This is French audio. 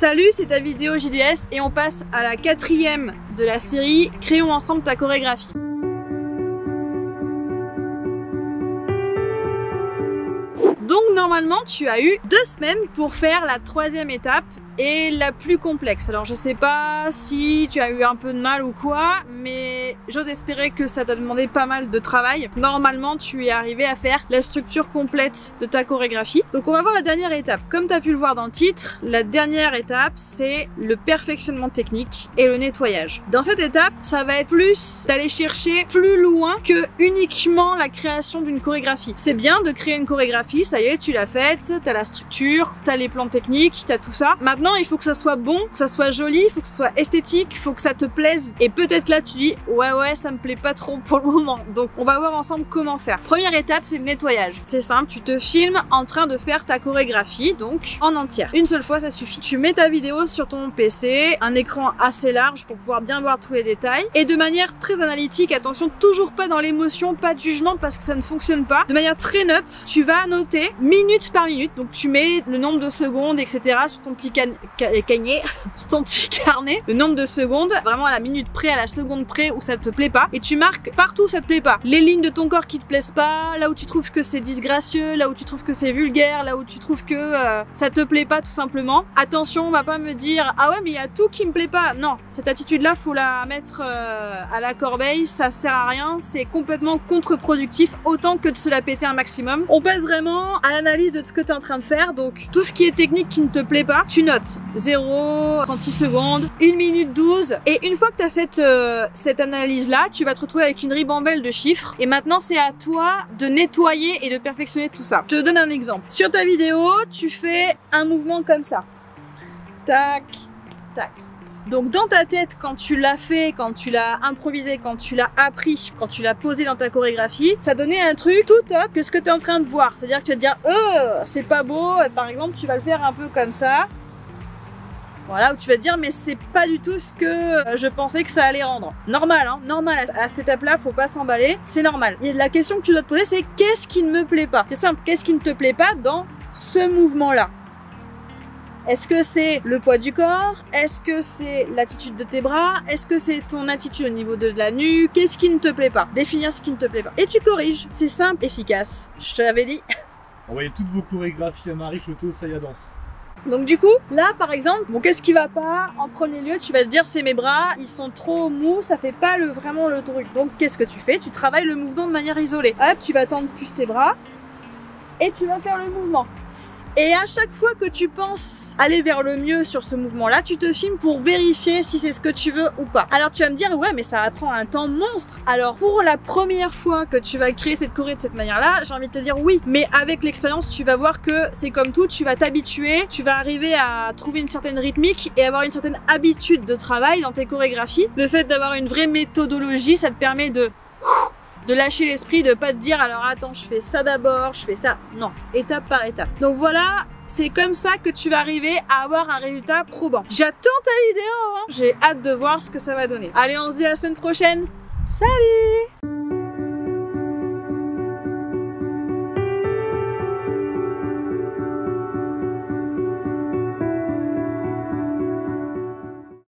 Salut, c'est ta vidéo JDS et on passe à la 4e de la série Créons ensemble ta chorégraphie. Donc normalement tu as eu 2 semaines pour faire la 3e étape et la plus complexe. Alors je sais pas si tu as eu un peu de mal ou quoi, mais j'ose espérer que ça t'a demandé pas mal de travail. Normalement tu es arrivé à faire la structure complète de ta chorégraphie. Donc on va voir la dernière étape. Comme tu as pu le voir dans le titre, la dernière étape c'est le perfectionnement technique et le nettoyage. Dans cette étape, ça va être plus d'aller chercher plus loin que uniquement la création d'une chorégraphie. C'est bien de créer une chorégraphie, ça y est, tu l'as faite, t'as la structure, t'as les plans techniques, t'as tout ça. Maintenant, il faut que ça soit bon, que ça soit joli, il faut que ce soit esthétique, il faut que ça te plaise. Et peut-être là, tu dis, ouais, ça me plaît pas trop pour le moment. Donc, on va voir ensemble comment faire. Première étape, c'est le nettoyage. C'est simple, tu te filmes en train de faire ta chorégraphie, donc en entière. Une seule fois, ça suffit. Tu mets ta vidéo sur ton PC, un écran assez large pour pouvoir bien voir tous les détails. Et de manière très analytique, attention, toujours pas dans l'émotion, pas de jugement parce que ça ne fonctionne pas. De manière très neutre, tu vas noter minute par minute. Donc, tu mets le nombre de secondes, etc. sur ton petit sur ton petit carnet, le nombre de secondes, vraiment à la minute près, à la seconde près où ça te plaît pas, et tu marques partout où ça te plaît pas. Les lignes de ton corps qui te plaisent pas, là où tu trouves que c'est disgracieux, là où tu trouves que c'est vulgaire, là où tu trouves que ça te plaît pas tout simplement. Attention, on va pas me dire ah ouais mais il y a tout qui me plaît pas. Non, cette attitude là faut la mettre à la corbeille, ça sert à rien, c'est complètement contre-productif autant que de se la péter un maximum. On passe vraiment à l'analyse de ce que tu es en train de faire, donc tout ce qui est technique qui ne te plaît pas, tu notes 0, 36 secondes, 1 minute 12. Et une fois que tu as fait cette analyse-là, tu vas te retrouver avec une ribambelle de chiffres. Et maintenant, c'est à toi de nettoyer et de perfectionner tout ça. Je te donne un exemple. Sur ta vidéo, tu fais un mouvement comme ça. Tac, tac. Donc dans ta tête, quand tu l'as fait, quand tu l'as improvisé, quand tu l'as appris, quand tu l'as posé dans ta chorégraphie, ça donnait un truc tout autre que ce que tu es en train de voir. C'est-à-dire que tu vas te dire c'est pas beau. Et par exemple, tu vas le faire un peu comme ça. Voilà, où tu vas te dire mais c'est pas du tout ce que je pensais que ça allait rendre. Normal, hein, normal. À cette étape-là, faut pas s'emballer, c'est normal. Et la question que tu dois te poser, c'est qu'est-ce qui ne me plaît pas? C'est simple, qu'est-ce qui ne te plaît pas dans ce mouvement-là? Est-ce que c'est le poids du corps? Est-ce que c'est l'attitude de tes bras? Est-ce que c'est ton attitude au niveau de la nuque? Qu'est-ce qui ne te plaît pas? Définir ce qui ne te plaît pas. Et tu corriges. C'est simple, efficace. Je te l'avais dit. Envoyez toutes vos chorégraphies à Marie Choto, Saya Danse. Donc du coup, là par exemple, bon, qu'est-ce qui va pas? En premier lieu, tu vas te dire c'est mes bras, ils sont trop mous, ça fait pas vraiment le truc. Donc qu'est-ce que tu fais? Tu travailles le mouvement de manière isolée. Hop, tu vas tendre plus tes bras et tu vas faire le mouvement. Et à chaque fois que tu penses aller vers le mieux sur ce mouvement-là, tu te filmes pour vérifier si c'est ce que tu veux ou pas. Alors tu vas me dire, ouais, mais ça prend un temps monstre. Alors pour la première fois que tu vas créer cette choré de cette manière-là, j'ai envie de te dire oui. Mais avec l'expérience, tu vas voir que c'est comme tout, tu vas t'habituer, tu vas arriver à trouver une certaine rythmique et avoir une certaine habitude de travail dans tes chorégraphies. Le fait d'avoir une vraie méthodologie, ça te permet de lâcher l'esprit, de pas te dire alors attends je fais ça d'abord, je fais ça, non, étape par étape. Donc voilà, c'est comme ça que tu vas arriver à avoir un résultat probant. J'attends ta vidéo, hein. J'ai hâte de voir ce que ça va donner. Allez, on se dit à la semaine prochaine, salut!